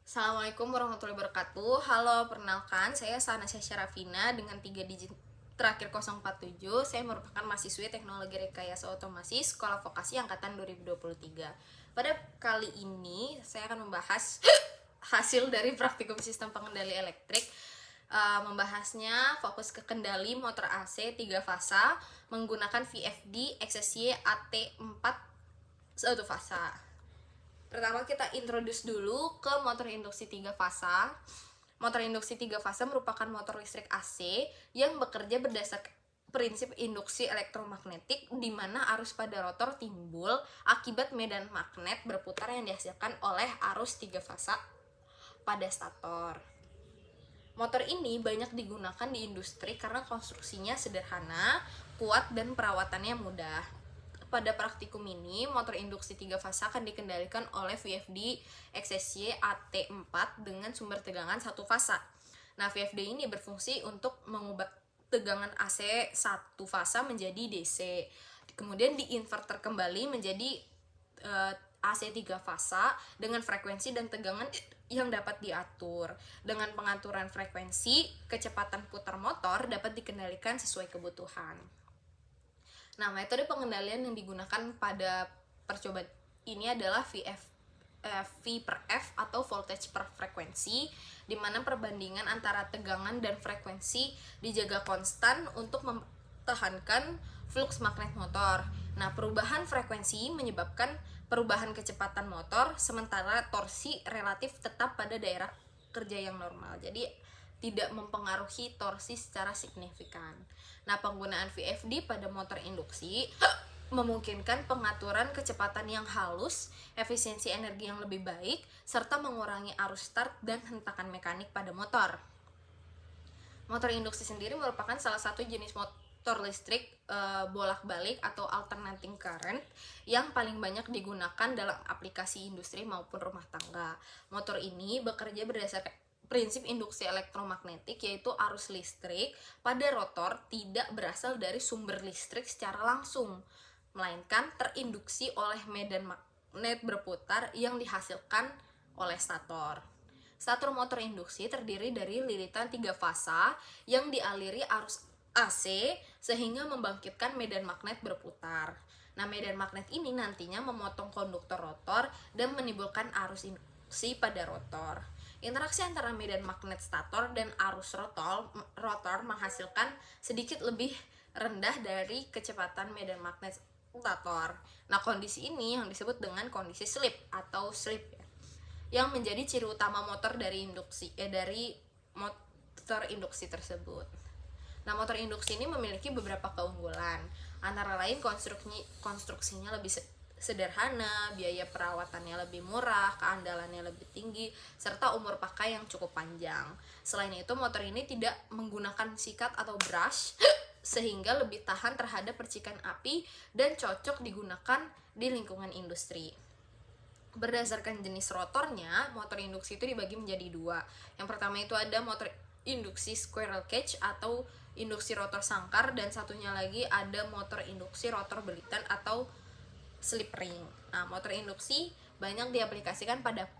Assalamualaikum warahmatullahi wabarakatuh. Halo, perkenalkan saya Sanasya Syarafina dengan 3 digit terakhir 047. Saya merupakan mahasiswi Teknologi Rekayasa Otomasi Sekolah Vokasi Angkatan 2023. Pada kali ini saya akan membahas hasil dari praktikum sistem pengendali elektrik. Membahasnya fokus ke kendali motor AC 3 fasa menggunakan VFD XSY AT4 1 fasa. Pertama kita introduce dulu ke motor induksi 3 fasa. Motor induksi 3 fasa merupakan motor listrik AC yang bekerja berdasarkan prinsip induksi elektromagnetik di mana arus pada rotor timbul akibat medan magnet berputar yang dihasilkan oleh arus 3 fasa pada stator. Motor ini banyak digunakan di industri karena konstruksinya sederhana, kuat, dan perawatannya mudah. Pada praktikum ini, motor induksi 3 fasa akan dikendalikan oleh VFD XSY AT4 dengan sumber tegangan 1 fasa. Nah, VFD ini berfungsi untuk mengubah tegangan AC 1 fasa menjadi DC. Kemudian diinverter kembali menjadi AC 3 fasa dengan frekuensi dan tegangan yang dapat diatur. Dengan pengaturan frekuensi, kecepatan putar motor dapat dikendalikan sesuai kebutuhan. Nah, metode pengendalian yang digunakan pada percobaan ini adalah V per F atau voltage per frekuensi, di mana perbandingan antara tegangan dan frekuensi dijaga konstan untuk mempertahankan flux magnet motor. Nah, perubahan frekuensi menyebabkan perubahan kecepatan motor, sementara torsi relatif tetap pada daerah kerja yang normal. Jadi tidak mempengaruhi torsi secara signifikan. Nah, penggunaan VFD pada motor induksi memungkinkan pengaturan kecepatan yang halus, efisiensi energi yang lebih baik, serta mengurangi arus start dan hentakan mekanik pada motor. Motor induksi sendiri merupakan salah satu jenis motor listrik bolak-balik atau alternating current yang paling banyak digunakan dalam aplikasi industri maupun rumah tangga. Motor ini bekerja berdasarkan prinsip induksi elektromagnetik, yaitu arus listrik pada rotor tidak berasal dari sumber listrik secara langsung, melainkan terinduksi oleh medan magnet berputar yang dihasilkan oleh stator. Stator motor induksi terdiri dari lilitan 3 fasa yang dialiri arus AC sehingga membangkitkan medan magnet berputar. Nah, medan magnet ini nantinya memotong konduktor rotor dan menimbulkan arus induksi pada rotor. Interaksi antara medan magnet stator dan arus rotor menghasilkan sedikit lebih rendah dari kecepatan medan magnet stator. Nah, kondisi ini yang disebut dengan kondisi slip atau slip ya, yang menjadi ciri utama motor dari motor induksi tersebut. Nah, motor induksi ini memiliki beberapa keunggulan. Antara lain konstruksinya lebih sederhana, biaya perawatannya lebih murah, keandalannya lebih tinggi, serta umur pakai yang cukup panjang. Selain itu, motor ini tidak menggunakan sikat atau brush sehingga lebih tahan terhadap percikan api dan cocok digunakan di lingkungan industri. Berdasarkan jenis rotornya, motor induksi itu dibagi menjadi 2. Yang pertama itu ada motor induksi squirrel cage atau induksi rotor sangkar, dan satunya lagi ada motor induksi rotor belitan atau slip ring. Nah, motor induksi banyak diaplikasikan pada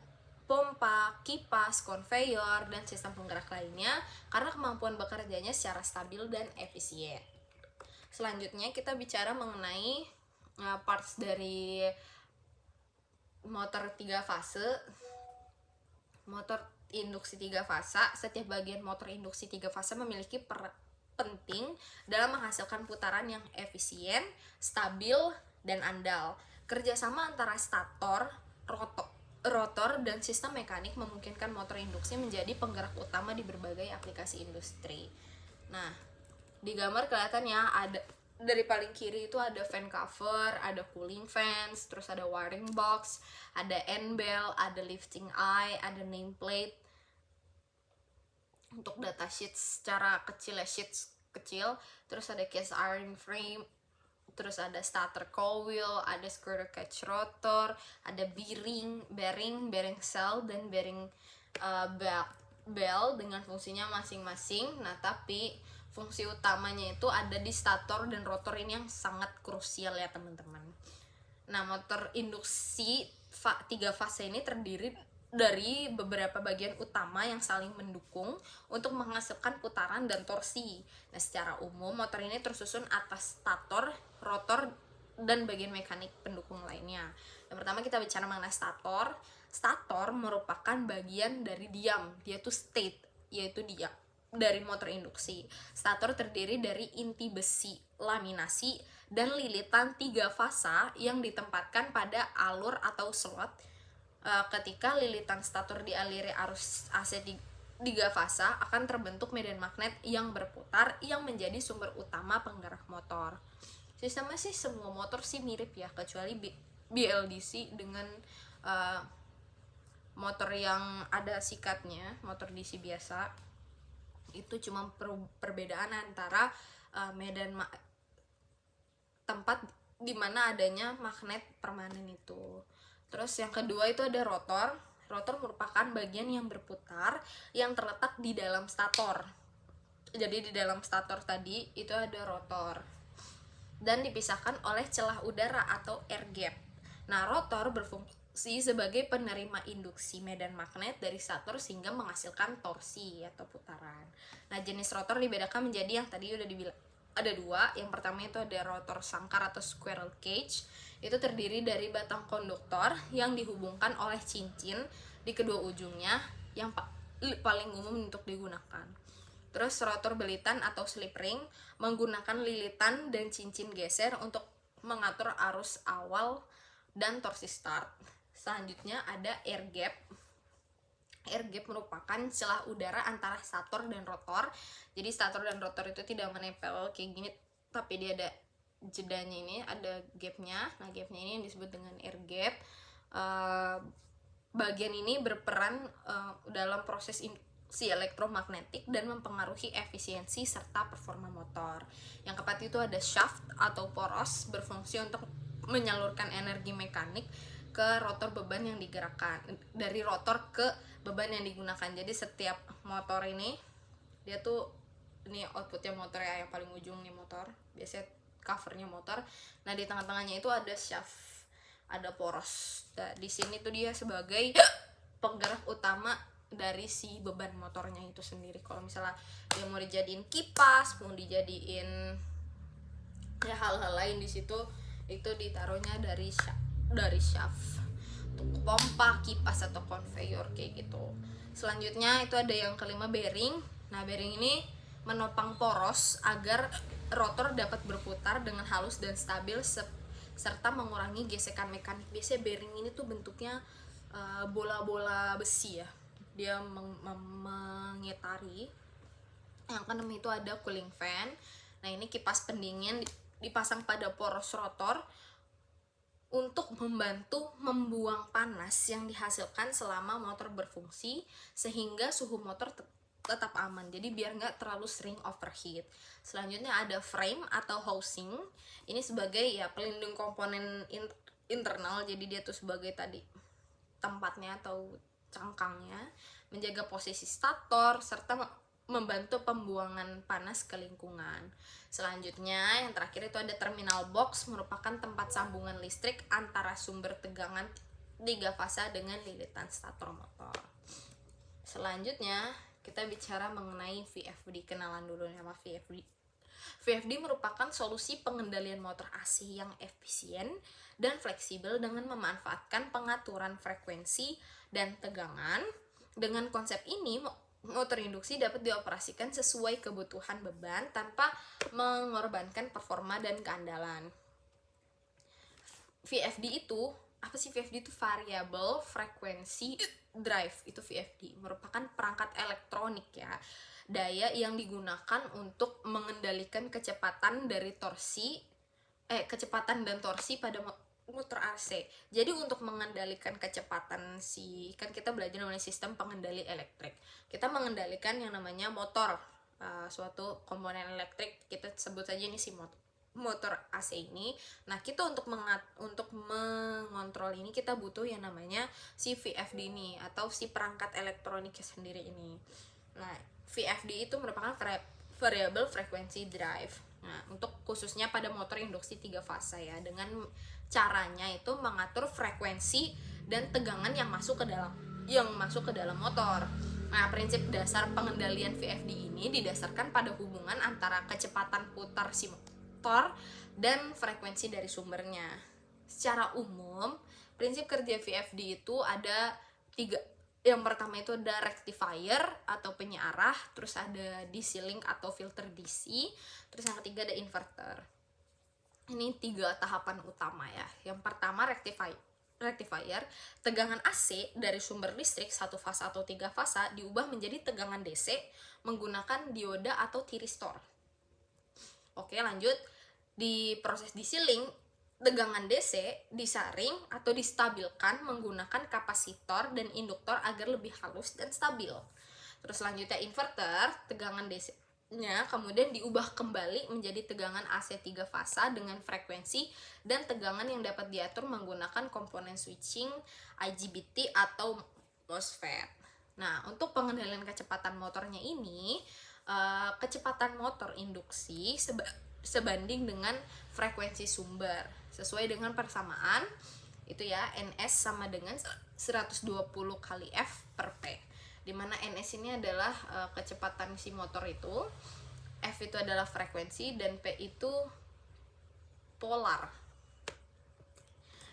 pompa, kipas, konveyor, dan sistem penggerak lainnya karena kemampuan bekerjanya secara stabil dan efisien. Selanjutnya kita bicara mengenai parts dari motor 3 fase. Motor induksi 3 fasa, setiap bagian motor induksi 3 fasa memiliki penting dalam menghasilkan putaran yang efisien, stabil, dan andal. Kerjasama antara stator, rotor, dan sistem mekanik memungkinkan motor induksi menjadi penggerak utama di berbagai aplikasi industri. Nah, di gambar kelihatan ya, ada dari paling kiri itu ada fan cover, ada cooling fans, terus ada wiring box, ada end bell, ada lifting eye, ada nameplate. Untuk datasheet secara kecil ya, sheets kecil, terus ada cast iron frame, terus ada starter coil, ada squirrel cage rotor, ada bearing cell, dan bearing bell dengan fungsinya masing-masing. Nah, tapi fungsi utamanya itu ada di stator dan rotor ini yang sangat krusial ya teman-teman. Nah, motor induksi 3 fase ini terdiri dari beberapa bagian utama yang saling mendukung untuk menghasilkan putaran dan torsi. Nah, secara umum motor ini tersusun atas stator, rotor, dan bagian mekanik pendukung lainnya. Yang pertama kita bicara mengenai stator. Stator merupakan bagian dari diam, yaitu state, yaitu diam dari motor induksi. Stator terdiri dari inti besi, laminasi, dan lilitan 3 fasa yang ditempatkan pada alur atau slot. Ketika lilitan stator dialiri arus AC 3 fasa, akan terbentuk medan magnet yang berputar yang menjadi sumber utama penggerak motor. Sistemnya sih semua motor sih mirip ya, kecuali BLDC dengan motor yang ada sikatnya, motor DC biasa. Itu cuma perbedaan antara tempat dimana adanya magnet permanen itu. Terus yang kedua itu ada rotor. Rotor merupakan bagian yang berputar yang terletak di dalam stator. Jadi di dalam stator tadi itu ada rotor dan dipisahkan oleh celah udara atau air gap. Nah, rotor berfungsi sebagai penerima induksi medan magnet dari stator sehingga menghasilkan torsi atau putaran. Nah, jenis rotor dibedakan menjadi yang tadi udah dibilang ada 2. Yang pertama itu ada rotor sangkar atau squirrel cage. Itu terdiri dari batang konduktor yang dihubungkan oleh cincin di kedua ujungnya yang paling umum untuk digunakan. Terus rotor belitan atau slip ring menggunakan lilitan dan cincin geser untuk mengatur arus awal dan torsi start. Selanjutnya ada air gap. Air gap merupakan celah udara antara stator dan rotor. Jadi stator dan rotor itu tidak menempel kayak gini, tapi dia ada jedanya, ini ada gapnya. Nah, gapnya ini yang disebut dengan air gap. Bagian ini berperan dalam proses si elektromagnetik dan mempengaruhi efisiensi serta performa motor. Yang keempat itu ada shaft atau poros, berfungsi untuk menyalurkan energi mekanik ke rotor beban yang digerakkan, dari rotor ke beban yang digunakan. Jadi setiap motor ini dia tuh, ini outputnya motor ya, yang paling ujung nih motor, biasanya covernya motor. Nah, di tengah-tengahnya itu ada shaft, ada poros. Nah, di sini tuh dia sebagai penggerak utama dari si beban motornya itu sendiri. Kalau misalnya dia mau dijadiin kipas, mau dijadiin ya hal-hal lain di situ, itu ditaruhnya dari shaft untuk pompa, kipas atau conveyor kayak gitu. Selanjutnya itu ada yang kelima, bearing. Nah, bearing ini menopang poros agar rotor dapat berputar dengan halus dan stabil serta mengurangi gesekan mekanik. Biasanya bearing ini tuh bentuknya bola-bola besi ya, dia mengitari. Yang keenam itu ada cooling fan. Nah, ini kipas pendingin dipasang pada poros rotor untuk membantu membuang panas yang dihasilkan selama motor berfungsi sehingga suhu motor tetap aman, jadi biar nggak terlalu sering overheat. Selanjutnya ada frame atau housing. Ini sebagai ya pelindung komponen internal, jadi dia tuh sebagai tadi tempatnya atau cangkangnya, menjaga posisi stator serta membantu pembuangan panas ke lingkungan. Selanjutnya yang terakhir itu ada terminal box, merupakan tempat sambungan listrik antara sumber tegangan 3 fasa dengan lilitan stator motor. Selanjutnya kita bicara mengenai VFD. Kenalan dulu nama VFD. VFD merupakan solusi pengendalian motor AC yang efisien dan fleksibel dengan memanfaatkan pengaturan frekuensi dan tegangan. Dengan konsep ini, motor induksi dapat dioperasikan sesuai kebutuhan beban tanpa mengorbankan performa dan keandalan. VFD itu, apa sih VFD itu? Variable Frequency Drive, itu VFD. Merupakan perangkat elektronik ya, daya yang digunakan untuk mengendalikan kecepatan dan torsi pada motor AC. Jadi untuk mengendalikan kecepatan kan kita belajar mengenai sistem pengendali elektrik. Kita mengendalikan yang namanya motor, suatu komponen elektrik, kita sebut saja ini si motor AC ini. Nah, kita untuk mengontrol ini kita butuh yang namanya si VFD ini atau si perangkat elektroniknya sendiri ini. Nah, VFD itu merupakan variable frequency drive. Nah, untuk khususnya pada motor induksi 3 fasa ya, dengan caranya itu mengatur frekuensi dan tegangan yang masuk ke dalam yang masuk ke dalam motor. Nah, prinsip dasar pengendalian VFD ini didasarkan pada hubungan antara kecepatan putar si motor dan frekuensi dari sumbernya. Secara umum, prinsip kerja VFD itu ada 3. Yang pertama itu ada rectifier atau penyearah, terus ada DC link atau filter DC, terus yang ketiga ada inverter. Ini 3 tahapan utama ya. Yang pertama rectifier, tegangan AC dari sumber listrik satu fasa atau 3 fasa diubah menjadi tegangan DC menggunakan dioda atau tiristor. Oke, lanjut. Di proses DC link, tegangan DC disaring atau distabilkan menggunakan kapasitor dan induktor agar lebih halus dan stabil. Terus selanjutnya inverter, tegangan DC-nya kemudian diubah kembali menjadi tegangan AC 3 fasa dengan frekuensi dan tegangan yang dapat diatur menggunakan komponen switching, IGBT atau MOSFET. Nah, untuk pengendalian kecepatan motornya ini, kecepatan motor induksi sebanding dengan frekuensi sumber sesuai dengan persamaan itu ya, NS sama dengan 120 kali F per P, dimana NS ini adalah kecepatan si motor itu, F itu adalah frekuensi, dan P itu polar.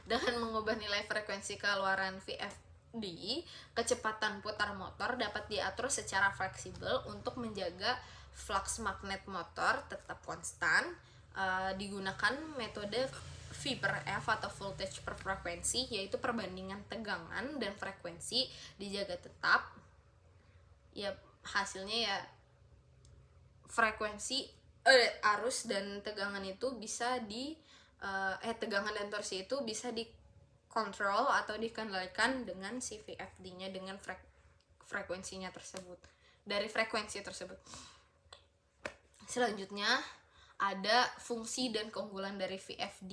Dengan mengubah nilai frekuensi keluaran VFD, kecepatan putar motor dapat diatur secara fleksibel untuk menjaga flux magnet motor tetap konstan. Digunakan metode V per F atau voltage per frekuensi, yaitu perbandingan tegangan dan frekuensi dijaga tetap. Ya, hasilnya ya frekuensi arus dan tegangan itu bisa tegangan dan torsi itu bisa dikontrol atau dikendalikan dengan si VFD-nya dengan frekuensinya tersebut, dari frekuensi tersebut. Selanjutnya ada fungsi dan keunggulan dari VFD.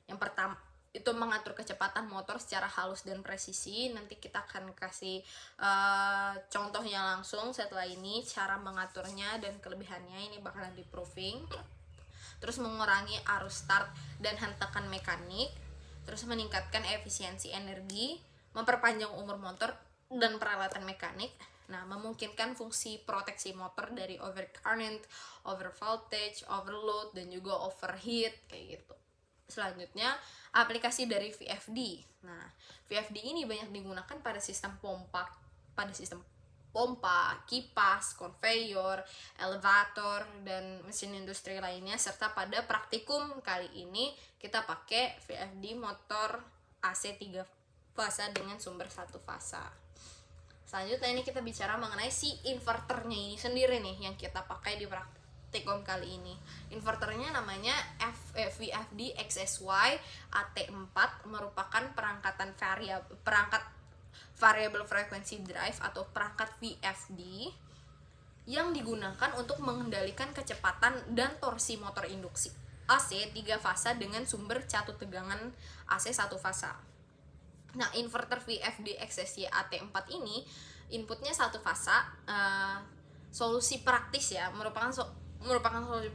Yang pertama itu mengatur kecepatan motor secara halus dan presisi. Nanti kita akan kasih contohnya langsung setelah ini, cara mengaturnya dan kelebihannya ini bakalan di proving. Terus mengurangi arus start dan hentakan mekanik, terus meningkatkan efisiensi energi, memperpanjang umur motor dan peralatan mekanik. Nah, memungkinkan fungsi proteksi motor dari overcurrent, overvoltage, overload, dan juga overheat kayak gitu. Selanjutnya, aplikasi dari VFD. Nah, VFD ini banyak digunakan pada sistem pompa, kipas, konveyor, elevator, dan mesin industri lainnya, serta pada praktikum kali ini kita pakai VFD motor AC 3 fasa dengan sumber 1 fasa. Selanjutnya ini kita bicara mengenai si inverternya ini sendiri nih yang kita pakai di praktikum kali ini. Inverternya namanya VFD XSY AT4, merupakan perangkat variable frequency drive atau perangkat VFD yang digunakan untuk mengendalikan kecepatan dan torsi motor induksi AC 3 fasa dengan sumber catu tegangan AC 1 fasa. Nah, inverter VFD XSY AT4 ini inputnya 1 fasa, solusi praktis ya, merupakan solusi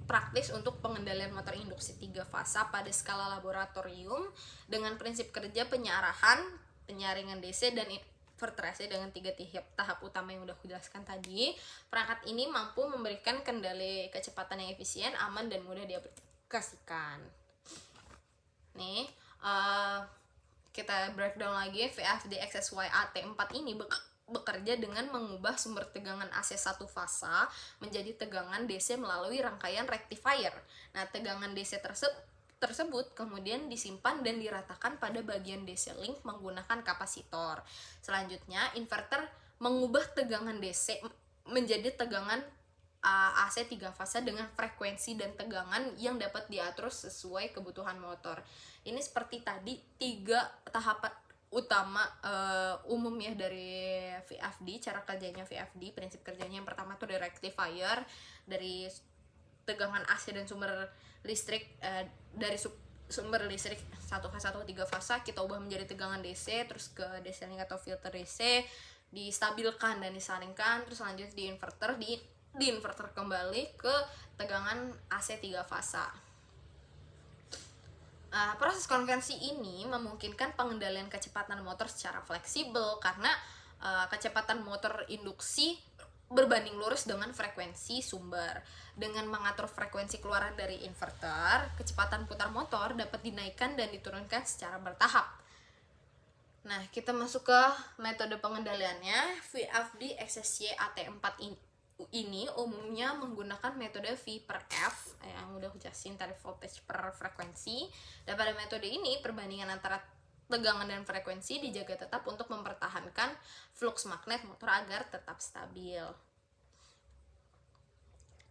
praktis untuk pengendalian motor induksi 3 fasa pada skala laboratorium dengan prinsip kerja penyarahan, penyaringan DC, dan inverter AC dengan 3 tahap utama yang udah aku jelaskan tadi. Perangkat ini mampu memberikan kendali kecepatan yang efisien, aman, dan mudah diaplikasikan. Nih, kita breakdown lagi. VFD XSY AT4 ini bekerja dengan mengubah sumber tegangan AC 1 fasa menjadi tegangan DC melalui rangkaian rectifier. Nah, tegangan DC tersebut kemudian disimpan dan diratakan pada bagian DC link menggunakan kapasitor. Selanjutnya, inverter mengubah tegangan DC menjadi tegangan AC 3 fasa dengan frekuensi dan tegangan yang dapat diatur sesuai kebutuhan motor. Ini seperti tadi 3 tahapan utama umum ya dari VFD, cara kerjanya VFD, prinsip kerjanya yang pertama tuh dari rectifier, dari tegangan AC dan sumber listrik, dari sumber listrik 1 fasa atau 3 fasa kita ubah menjadi tegangan DC, terus ke DC link atau filter DC, distabilkan dan disaringkan, terus lanjut di inverter kembali ke tegangan AC 3 fasa. Proses konversi ini memungkinkan pengendalian kecepatan motor secara fleksibel karena kecepatan motor induksi berbanding lurus dengan frekuensi sumber. Dengan mengatur frekuensi keluaran dari inverter, kecepatan putar motor dapat dinaikkan dan diturunkan secara bertahap. Nah, kita masuk ke metode pengendaliannya. VFD XSY AT4 ini umumnya menggunakan metode V per F yang udah jelasin tarif voltage per frekuensi. Dan pada metode ini perbandingan antara tegangan dan frekuensi dijaga tetap untuk mempertahankan flux magnet motor agar tetap stabil.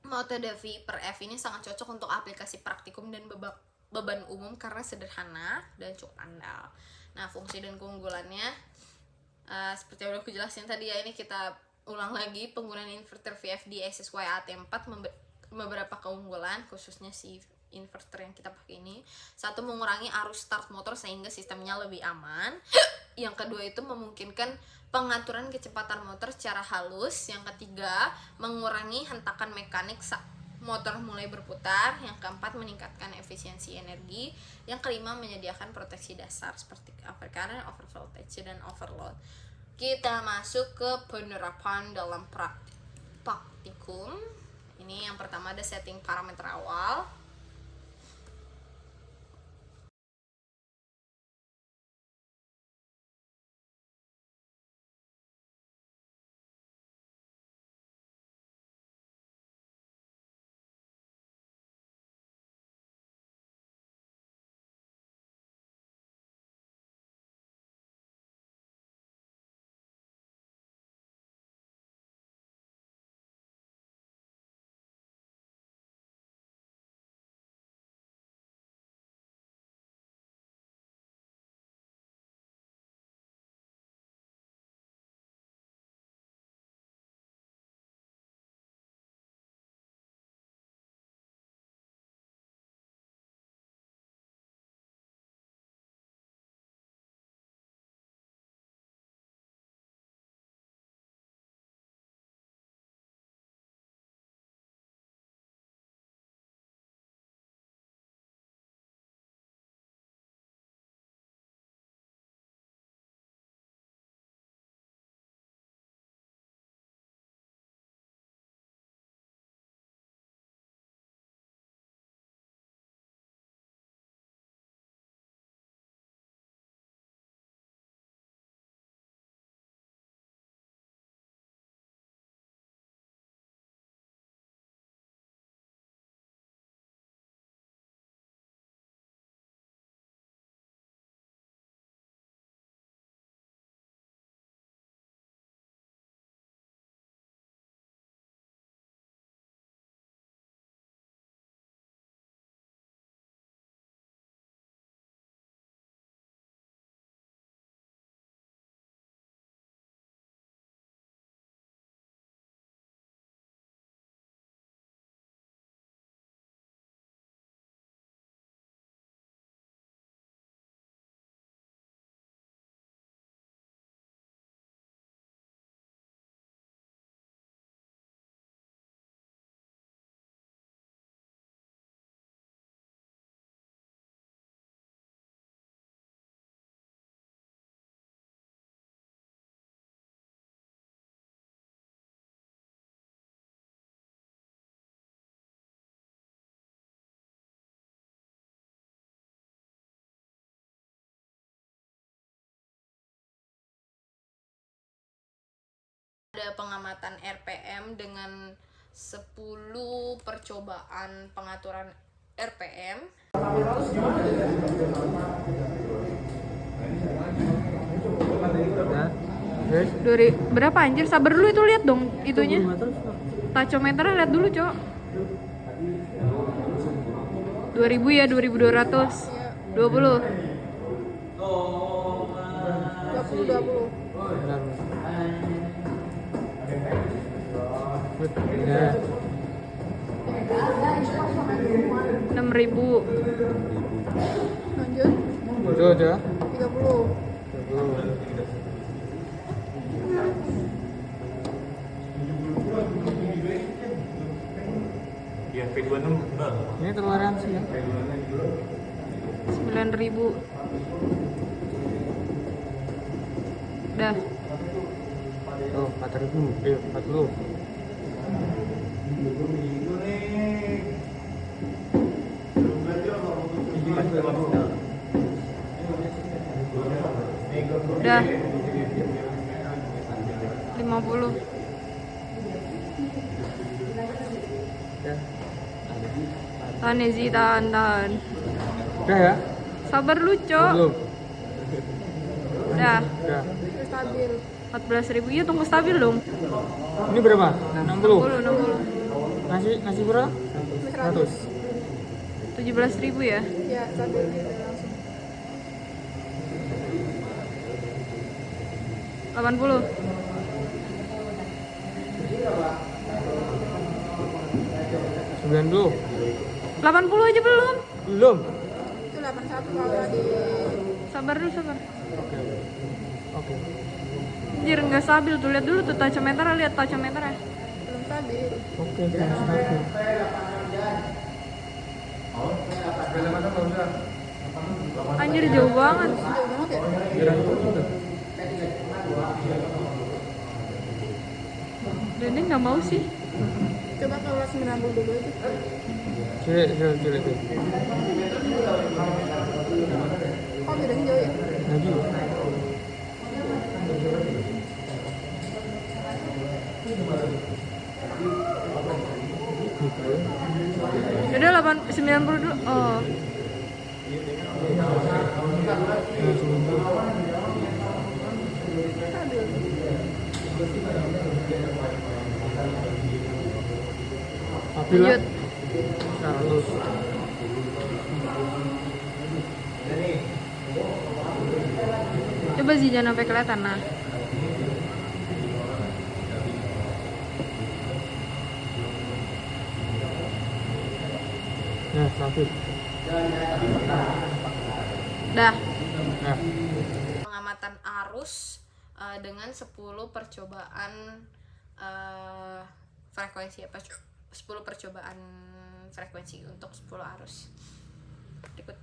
Metode V per F ini sangat cocok untuk aplikasi praktikum dan beban umum karena sederhana dan cukup andal. Nah, fungsi dan keunggulannya seperti yang udah aku jelasin tadi ya, ini kita ulang lagi. Penggunaan inverter VFD XSY AT4 beberapa keunggulan, khususnya si inverter yang kita pakai ini. Satu, mengurangi arus start motor sehingga sistemnya lebih aman. Yang kedua itu memungkinkan pengaturan kecepatan motor secara halus. Yang ketiga, mengurangi hentakan mekanik saat motor mulai berputar. Yang keempat, meningkatkan efisiensi energi. Yang kelima, menyediakan proteksi dasar seperti overcurrent, overvoltage, dan overload. Kita masuk ke penerapan dalam praktikum. Ini yang pertama ada setting parameter awal. Ada pengamatan RPM dengan 10 percobaan pengaturan RPM. Berapa anjir? Sabar dulu, itu lihat dong itunya. Tachometernya lihat dulu, Cok. 2000 ya, 2200. 20. 20. Ya. 6.000. Lanjut ya. 30. Ya, P26 Ini toleransi ya. 9.000. Dah. Oh, 4.000. 40. Dah. 50. Ya. Tahan ya Zi, tahan. Udah ya? Sabar lu, Cok. Belum. Dah. Udah. 14.000. Iya, tunggu stabil dong. Ini berapa? 60. 60. Nasi berapa? 100. 17.000 ya? Ya, stabil gitu langsung. 80. 90. 80 aja belum. Belum. Itu 81 kalau di Sabar dulu, sabar. Oke. Oke. Anjir, nggak stabil tuh. Lihat dulu tuh tachometer, lihat tachometernya. belum stabil. Oke, belum stabil. Anjir, jauh banget. Jauh banget ya. Dene nggak mau sih. Coba kalau 90 dulu aja. Coba. Oh, bedanya jauh ya? Lagi. Udah 90 dulu. Oh. Tapi lah. Lanjut. 100. Coba sih jangan sampai kelihatan. Nah. Nah, stabil. Dah. Nah, Pengamatan arus dengan 10 percobaan frekuensi 10 percobaan frekuensi untuk 10 arus. Berikut.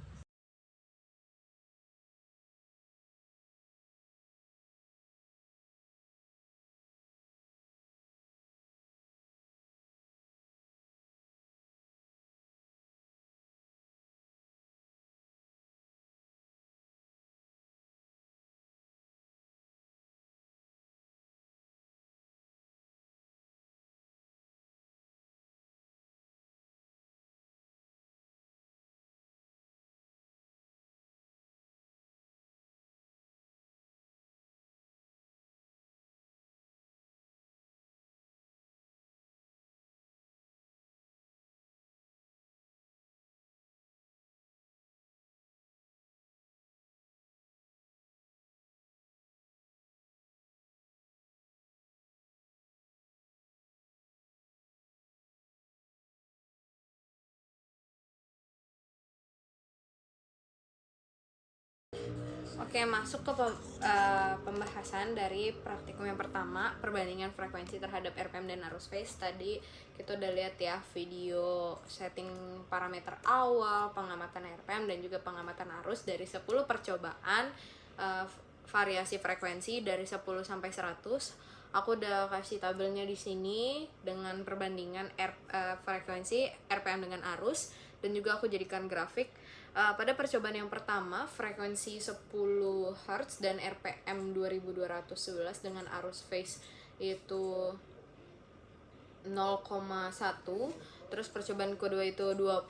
Oke, masuk ke pembahasan dari praktikum yang pertama, perbandingan frekuensi terhadap RPM dan arus phase. Tadi kita udah lihat ya video setting parameter awal, pengamatan RPM dan juga pengamatan arus dari 10 percobaan variasi frekuensi dari 10 sampai 100. Aku udah kasih tabelnya di sini dengan perbandingan frekuensi RPM dengan arus, dan juga aku jadikan grafik. Pada percobaan yang pertama, frekuensi 10 Hz dan RPM 2211 dengan arus phase itu 0,1. Terus percobaan kedua itu 20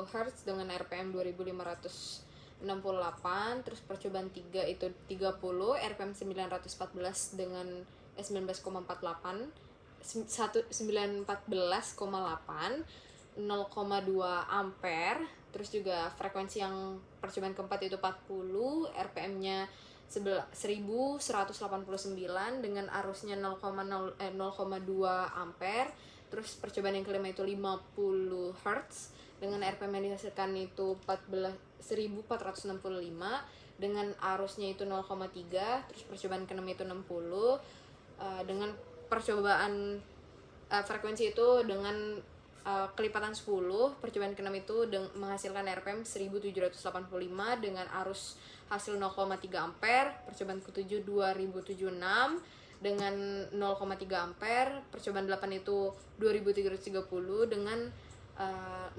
Hz dengan RPM 2568. Terus percobaan 3 itu 30, RPM 914 dengan 19,48, 914,8, 0,2 ampere. Terus juga frekuensi yang percobaan keempat itu 40, RPM-nya 1189 dengan arusnya 0,2 ampere. Terus percobaan yang kelima itu 50 Hz dengan RPM yang dihasilkan itu 1465 dengan arusnya itu 0,3. Terus percobaan keenam itu 60 dengan percobaan frekuensi itu dengan kelipatan 10, percobaan ke-6 itu menghasilkan RPM 1785 dengan arus hasil 0,3 ampere, percobaan ke-7 2076 dengan 0,3 ampere, percobaan 8 itu 2330 dengan 0,3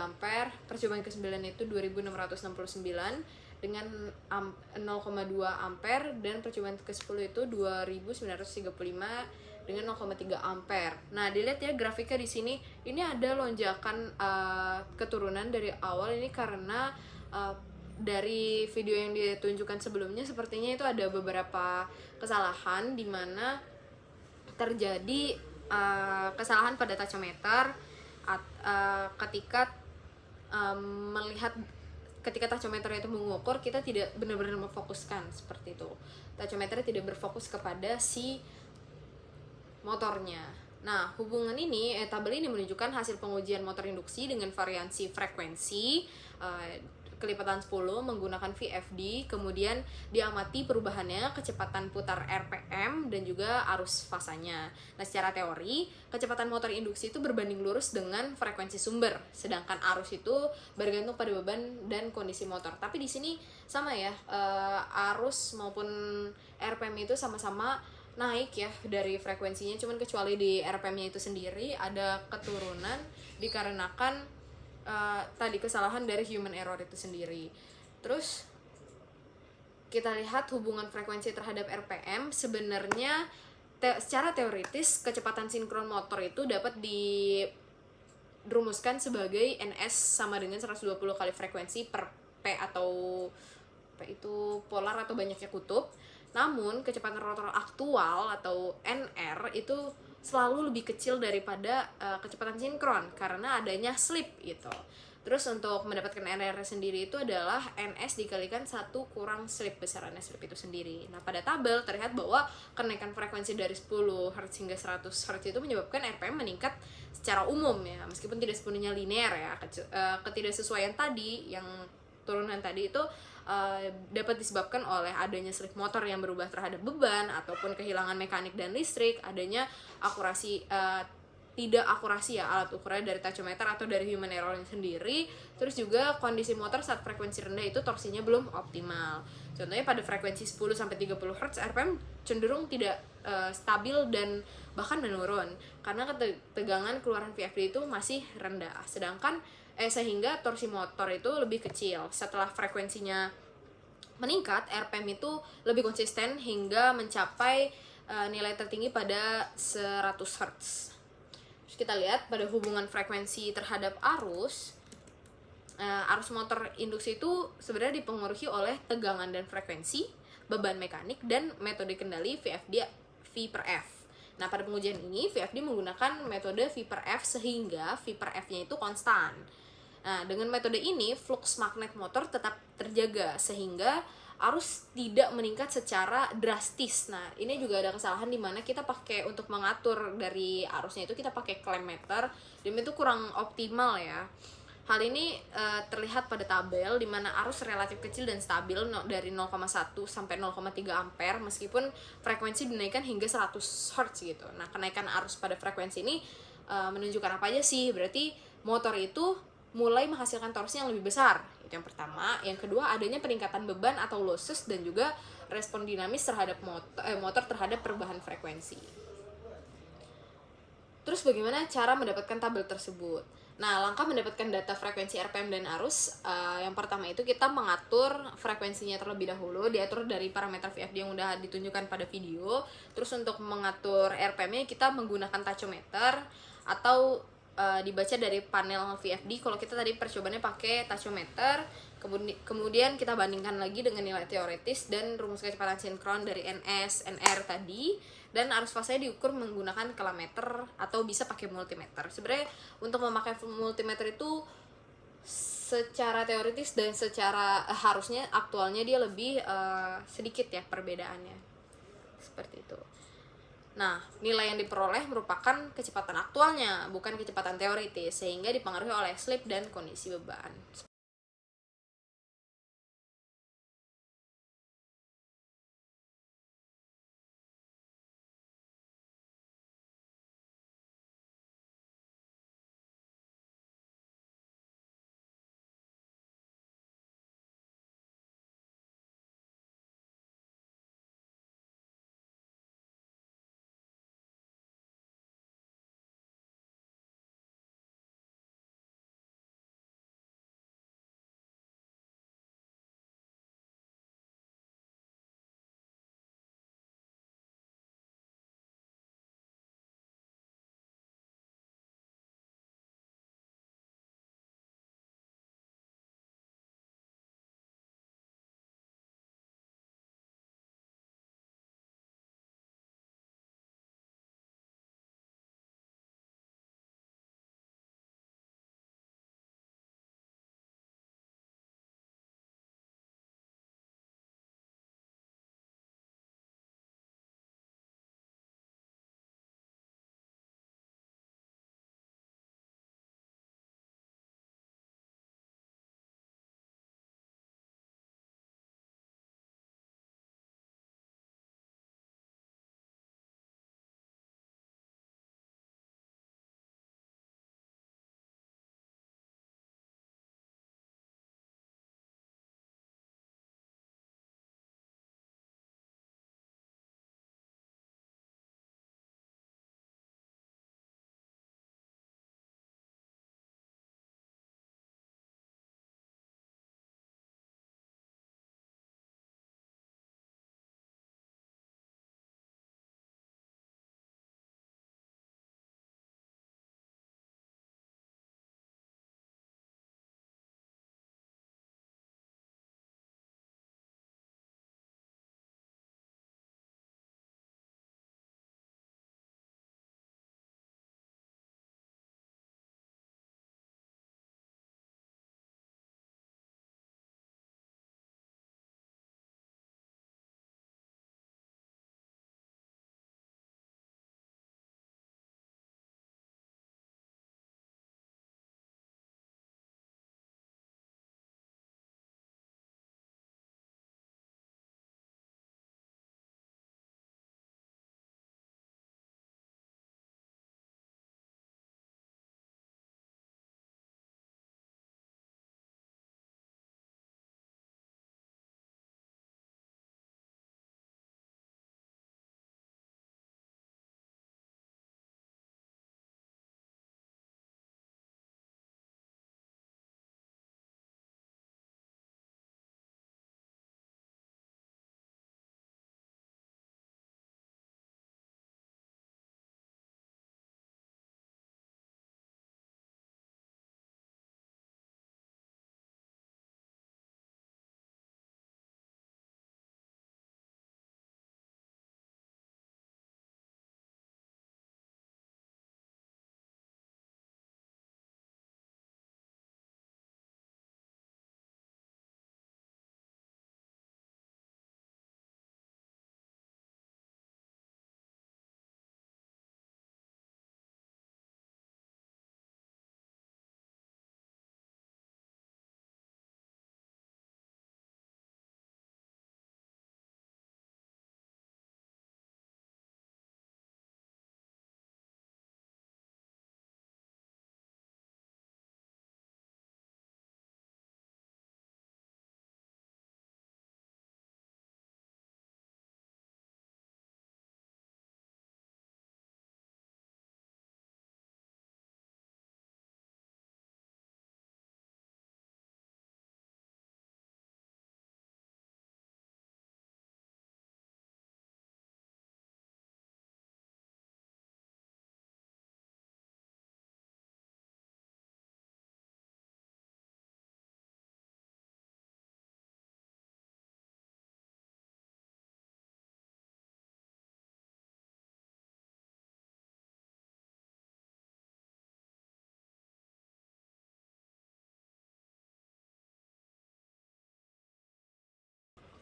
ampere, percobaan ke-9 itu 2669 dengan 0,2 ampere, dan percobaan ke-10 itu 2935 dengan 0,3 ampere. Nah, dilihat ya grafiknya di sini, ini ada lonjakan keturunan dari awal ini karena dari video yang ditunjukkan sebelumnya sepertinya itu ada beberapa kesalahan di mana terjadi kesalahan pada tachometer ketika melihat ketika tachometer itu mengukur, kita tidak benar-benar memfokuskan seperti itu. Tachometer tidak berfokus kepada si motornya. Nah, hubungan ini, tabel ini menunjukkan hasil pengujian motor induksi dengan variansi frekuensi kelipatan 10 menggunakan VFD, kemudian diamati perubahannya kecepatan putar RPM dan juga arus fasanya. Nah, secara teori, kecepatan motor induksi itu berbanding lurus dengan frekuensi sumber, sedangkan arus itu bergantung pada beban dan kondisi motor. Tapi di sini sama ya, arus maupun RPM itu sama-sama naik ya dari frekuensinya, cuman kecuali di RPM-nya itu sendiri ada keturunan dikarenakan tadi kesalahan dari human error itu sendiri. Terus kita lihat hubungan frekuensi terhadap RPM. Sebenarnya secara teoritis kecepatan sinkron motor itu dapat dirumuskan sebagai NS sama dengan 120 kali frekuensi per P, atau P itu polar atau banyaknya kutub. Namun kecepatan rotor aktual atau NR itu selalu lebih kecil daripada kecepatan sinkron karena adanya slip gitu. Terus untuk mendapatkan NR sendiri itu adalah NS dikalikan 1 kurang slip, besarannya slip itu sendiri. Nah, pada tabel terlihat bahwa kenaikan frekuensi dari 10 Hz hingga 100 Hz itu menyebabkan RPM meningkat secara umum ya, meskipun tidak sepenuhnya linear ya. Ketidaksesuaian tadi, yang turunan tadi itu dapat disebabkan oleh adanya slip motor yang berubah terhadap beban ataupun kehilangan mekanik dan listrik, adanya tidak akurasi ya alat ukurnya dari tachometer atau dari human error sendiri. Terus juga kondisi motor saat frekuensi rendah itu torsinya belum optimal. Contohnya pada frekuensi 10 sampai 30 Hz RPM cenderung tidak stabil dan bahkan menurun karena ketegangan keluaran VFD itu masih rendah. Sehingga torsi motor itu lebih kecil. Setelah frekuensinya meningkat, RPM itu lebih konsisten hingga mencapai nilai tertinggi pada 100 Hz. Terus kita lihat pada hubungan frekuensi terhadap arus motor induksi itu sebenarnya dipengaruhi oleh tegangan dan frekuensi, beban mekanik, dan metode kendali VFD V per F. Nah, pada pengujian ini VFD menggunakan metode V per F sehingga V per F-nya itu konstan. Nah, dengan metode ini flux magnet motor tetap terjaga sehingga arus tidak meningkat secara drastis. Nah, ini juga ada kesalahan di mana kita pakai untuk mengatur dari arusnya itu kita pakai clamp meter, dan itu kurang optimal ya. Hal ini terlihat pada tabel di mana arus relatif kecil dan stabil dari 0,1 sampai 0,3 ampere meskipun frekuensi dinaikkan hingga 100 Hz gitu. Nah, kenaikan arus pada frekuensi ini menunjukkan apa aja sih? Berarti motor itu mulai menghasilkan torsi yang lebih besar. Itu yang pertama. Yang kedua, adanya peningkatan beban atau losses dan juga respon dinamis terhadap motor terhadap perubahan frekuensi. Terus bagaimana cara mendapatkan tabel tersebut? Nah, langkah mendapatkan data frekuensi RPM dan arus, yang pertama itu kita mengatur frekuensinya terlebih dahulu, diatur dari parameter VFD yang udah ditunjukkan pada video. Terus untuk mengatur RPM-nya kita menggunakan tachometer atau dibaca dari panel VFD. Kalau kita tadi percobaannya pakai tachometer, kemudian kita bandingkan lagi dengan nilai teoritis dan rumus kecepatan sinkron dari NS, NR tadi, dan arus fasanya diukur menggunakan kelameter atau bisa pakai multimeter. Sebenarnya untuk memakai multimeter itu secara teoritis dan secara harusnya aktualnya dia lebih sedikit ya perbedaannya. Seperti itu. Nah, nilai yang diperoleh merupakan kecepatan aktualnya, bukan kecepatan teoritis, sehingga dipengaruhi oleh slip dan kondisi beban.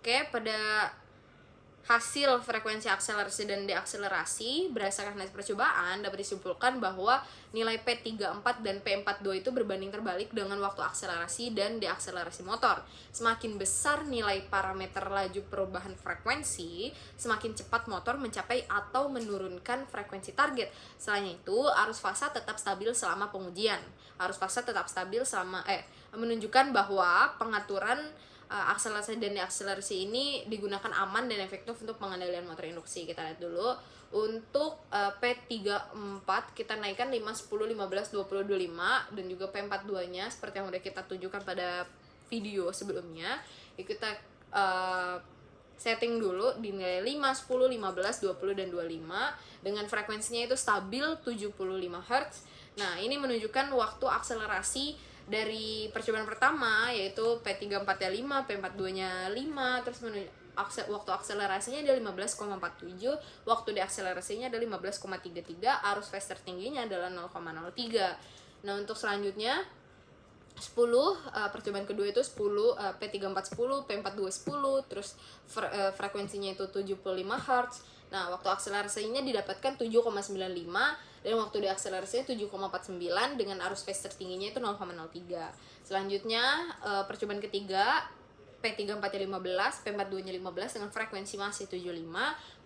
Oke, pada hasil frekuensi akselerasi dan deakselerasi berdasarkan hasil percobaan dapat disimpulkan bahwa nilai P34 dan P42 itu berbanding terbalik dengan waktu akselerasi dan deakselerasi motor. Semakin besar nilai parameter laju perubahan frekuensi, semakin cepat motor mencapai atau menurunkan frekuensi target. Selain itu, arus fasa tetap stabil selama pengujian. Arus fasa tetap stabil selama menunjukkan bahwa pengaturan akselerasi dan deakselerasi ini digunakan aman dan efektif untuk pengendalian motor induksi. Kita lihat dulu untuk P34 kita naikkan 5, 10, 15, 20, 25 dan juga P42 nya seperti yang udah kita tunjukkan pada video sebelumnya. Kita setting dulu di nilai 5, 10, 15, 20 dan 25 dengan frekuensinya itu stabil 75 Hz. Nah, ini menunjukkan waktu akselerasi dari percobaan pertama yaitu P34 nya 5, P42 nya 5, terus waktu akselerasinya ada 15,47, waktu deakselerasinya ada 15,33, arus fase tertingginya adalah 0,03. Nah, untuk selanjutnya 10, percobaan kedua itu 10, P34 10, P42 10, terus frekuensinya itu 75 Hz. Nah, waktu akselerasinya didapatkan 7,95 dan waktu deakselerasinya 7,49 dengan arus fase tertingginya itu 0,03. Selanjutnya percobaan ketiga P34 nya 15, P42 nya 15 dengan frekuensi masih 75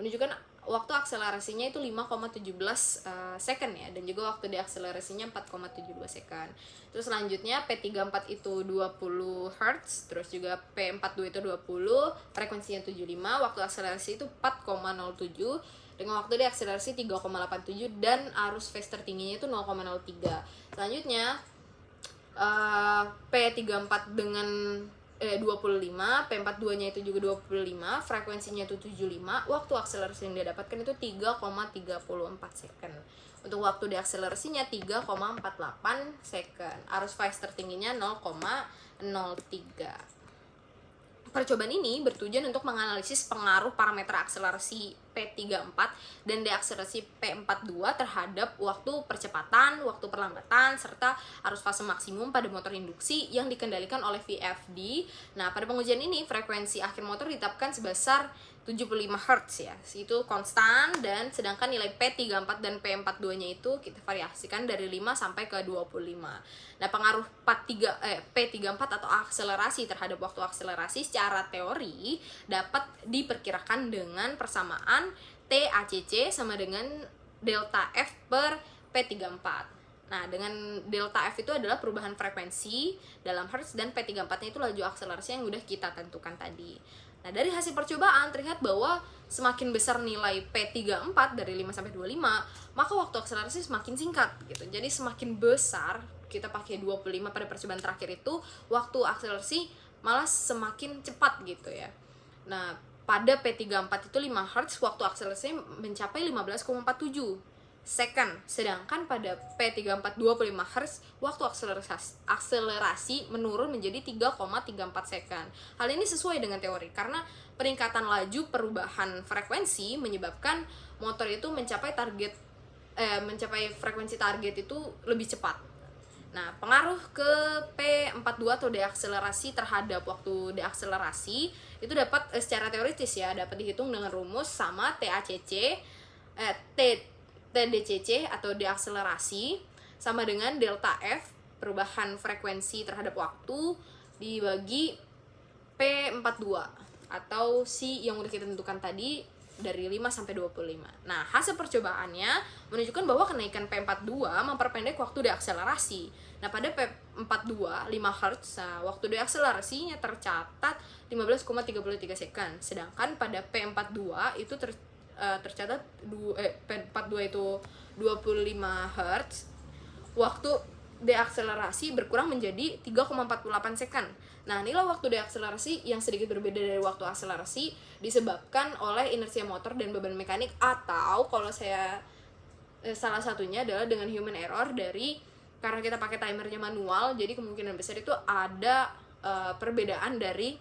menunjukkan waktu akselerasinya itu 5,17 second ya, dan juga waktu deakselerasinya 4,72 second. Terus selanjutnya P34 itu 20 Hz, terus juga P42 itu 20, frekuensinya 75, waktu akselerasi itu 4,07 dengan waktu deakselerasi 3,87 dan arus fase tertingginya itu 0,03. Selanjutnya P34 dengan 25, P42 nya itu juga 25, frekuensinya itu 75, waktu akselerasi yang dia dapatkan itu 3,34 second. Untuk waktu deakselerasinya 3,48 second. Arus fase tertingginya 0,03. Percobaan ini bertujuan untuk menganalisis pengaruh parameter akselerasi P34 dan deakselerasi P42 terhadap waktu percepatan, waktu perlambatan, serta arus fase maksimum pada motor induksi yang dikendalikan oleh VFD. Nah, pada pengujian ini frekuensi akhir motor ditetapkan sebesar 75 Hz ya, itu konstan, dan sedangkan nilai P34 dan P42 nya itu kita variasikan dari 5 sampai ke 25. Nah, pengaruh P34 atau akselerasi terhadap waktu akselerasi secara teori dapat diperkirakan dengan persamaan TACC sama dengan delta F per P34. Nah, dengan delta F itu adalah perubahan frekuensi dalam Hertz dan P34 nya itu laju akselerasi yang udah kita tentukan tadi. Nah, dari hasil percobaan terlihat bahwa semakin besar nilai P34 dari 5 sampai 25, maka waktu akselerasi semakin singkat gitu. Jadi semakin besar, kita pakai 25 pada percobaan terakhir itu, waktu akselerasi malah semakin cepat gitu ya. Nah, pada P34 itu 5 Hz, waktu akselerasi mencapai 15,47 second, sedangkan pada P34 25 Hz waktu akselerasi menurun menjadi 3,34 second. Hal ini sesuai dengan teori karena peningkatan laju perubahan frekuensi menyebabkan motor itu mencapai frekuensi target itu lebih cepat. Nah, pengaruh ke P42 atau deakselerasi terhadap waktu deakselerasi itu dapat secara teoritis ya, dapat dihitung dengan rumus sama TDCC atau deakselerasi sama dengan delta F perubahan frekuensi terhadap waktu dibagi P42 atau C yang udah kita tentukan tadi dari 5 sampai 25. Nah, hasil percobaannya menunjukkan bahwa kenaikan P42 memperpendek waktu deakselerasi. Nah, pada P42 5 Hz, waktu deakselerasinya tercatat 15,33 second. Sedangkan pada P42 itu tercatat P42 itu 25 Hz, waktu deakselerasi berkurang menjadi 3,48 second. Nah, inilah waktu deakselerasi yang sedikit berbeda dari waktu akselerasi disebabkan oleh inersia motor dan beban mekanik, atau kalau saya salah satunya adalah dengan human error karena kita pakai timernya manual, jadi kemungkinan besar itu ada perbedaan dari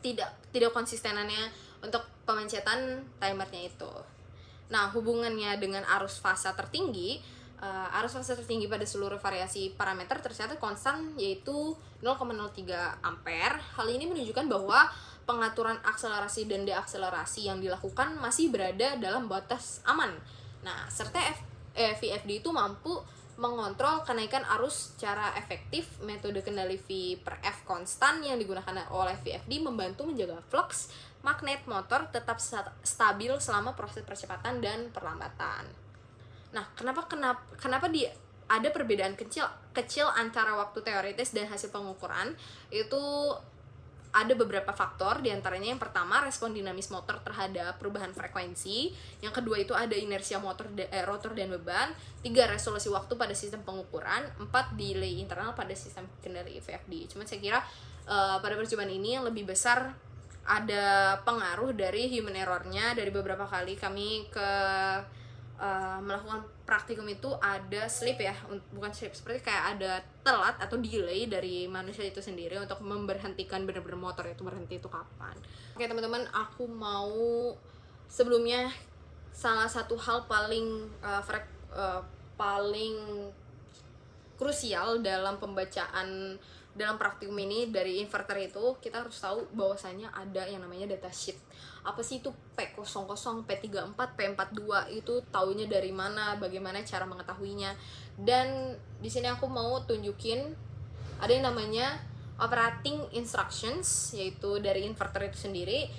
tidak konsistenannya untuk pemencetan timernya itu. Nah, hubungannya dengan arus fasa tertinggi, pada seluruh variasi parameter tercatat konstan yaitu 0,03 ampere. Hal ini menunjukkan bahwa pengaturan akselerasi dan deakselerasi yang dilakukan masih berada dalam batas aman. Nah, serta VFD itu mampu mengontrol kenaikan arus secara efektif. Metode kendali V per F konstan yang digunakan oleh VFD membantu menjaga flux magnet motor tetap stabil selama proses percepatan dan perlambatan. Nah, kenapa ada perbedaan kecil antara waktu teoritis dan hasil pengukuran? Itu ada beberapa faktor, diantaranya yang pertama respon dinamis motor terhadap perubahan frekuensi, yang kedua itu ada inersia rotor dan beban, 3 resolusi waktu pada sistem pengukuran, 4 delay internal pada sistem kendali VFD. Cuman saya kira pada percobaan ini yang lebih besar ada pengaruh dari human error-nya. Dari beberapa kali kami melakukan praktikum itu ada slip ya, bukan slip, seperti kayak ada telat atau delay dari manusia itu sendiri untuk memberhentikan benar-benar motor itu berhenti itu kapan. Oke teman-teman, aku mau sebelumnya salah satu hal paling krusial dalam pembacaan dalam praktikum ini dari inverter itu, kita harus tahu bahwasanya ada yang namanya datasheet. Apa sih itu P00, P34, P42 itu taunya dari mana, bagaimana cara mengetahuinya. Dan di sini aku mau tunjukin ada yang namanya operating instructions, yaitu dari inverter itu sendiri.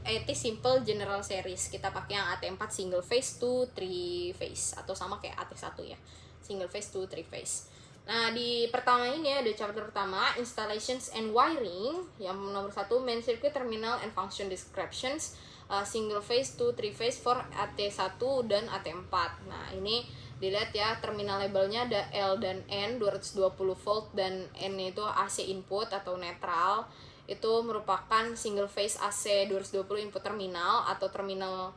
AT simple general series, kita pakai yang AT4 single phase to 3 phase, atau sama kayak AT1 ya, single phase to 3 phase. Nah, di pertama ini ada chapter pertama, installations and wiring, yang nomor 1 main circuit terminal and function descriptions, single phase to 3 phase for AT1 dan AT4. Nah, ini dilihat ya, terminal labelnya ada L dan N, 220 volt, dan N itu AC input atau netral. Itu merupakan single phase AC 220 input terminal atau terminal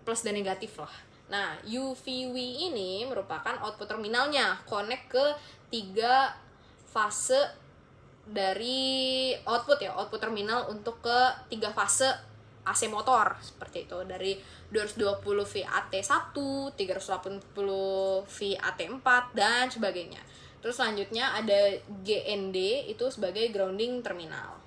plus dan negatif lah. Nah, UVW ini merupakan output terminalnya, connect ke 3 fase dari output ya, output terminal untuk ke 3 fase AC motor, seperti itu, dari 220 VAT1, 380 VAT4, dan sebagainya. Terus selanjutnya ada GND, itu sebagai grounding terminal.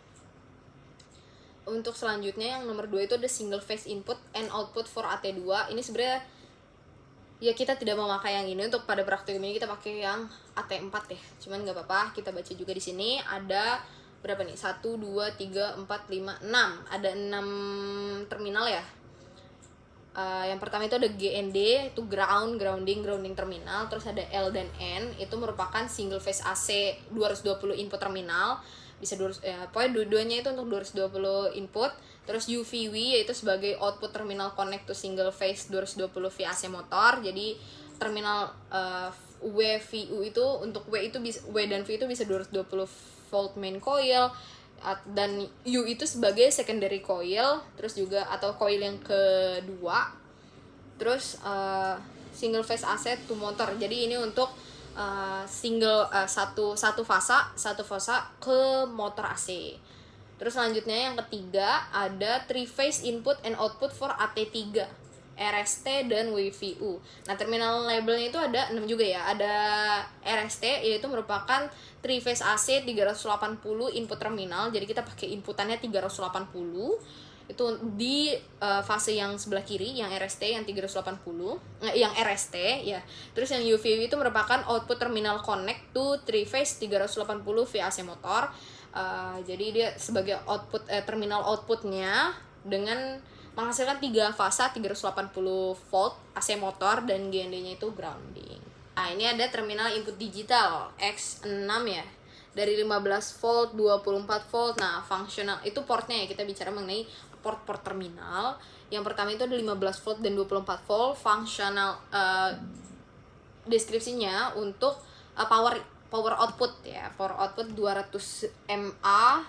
Untuk selanjutnya yang nomor 2 itu ada single phase input and output for AT2. Ini sebenarnya ya kita tidak memakai yang ini, untuk pada praktikum ini kita pakai yang AT4 ya. Cuman nggak apa-apa, kita baca juga di sini ada berapa nih? 1 2 3 4 5 6. Ada 6 terminal ya. Yang pertama itu ada GND, itu grounding terminal. Terus ada L dan N, itu merupakan single phase AC 220 input terminal. Bisa pokoknya dua-duanya itu untuk 220 input. Terus UVW yaitu sebagai output terminal connect to single phase 220 VAC motor. Jadi terminal WVU itu untuk W dan V itu bisa 220 volt main coil, dan U itu sebagai secondary coil, terus juga atau coil yang kedua. Terus single phase AC to motor. Jadi ini untuk satu fasa ke motor AC. Terus selanjutnya yang ketiga ada 3 phase input and output for AT3, RST dan WVU. Nah, terminal labelnya itu ada 6 juga ya. Ada RST yaitu merupakan 3 phase AC 380 input terminal. Jadi kita pakai inputannya 380. Itu di fase yang sebelah kiri, yang RST yang 380, yang RST ya. Terus yang UVU itu merupakan output terminal connect to 3 phase 380 VAC motor. Jadi dia sebagai output terminal outputnya dengan menghasilkan 3 fasa 380 volt AC motor, dan GND-nya itu grounding. Nah, ini ada terminal input digital X6 ya, dari 15 volt 24 volt. Nah, fungsional itu portnya ya, kita bicara mengenai port terminal. Yang pertama itu ada 15 volt dan 24 volt. Fungsional deskripsinya untuk power output ya, power output 200 mA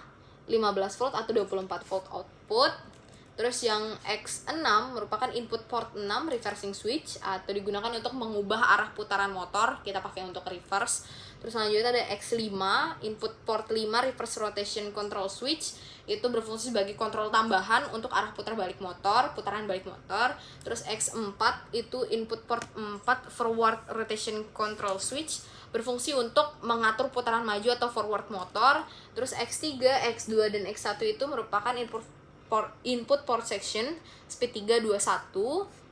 15 volt atau 24 volt output. Terus yang X6 merupakan input port 6 reversing switch, atau digunakan untuk mengubah arah putaran motor, kita pakai untuk reverse. Terus selanjutnya ada X5 input port 5 reverse rotation control switch, itu berfungsi sebagai kontrol tambahan untuk arah putaran balik motor. Terus X4 itu input port 4 forward rotation control switch, berfungsi untuk mengatur putaran maju atau forward motor. Terus X3, X2 dan X1 itu merupakan input port section speed 321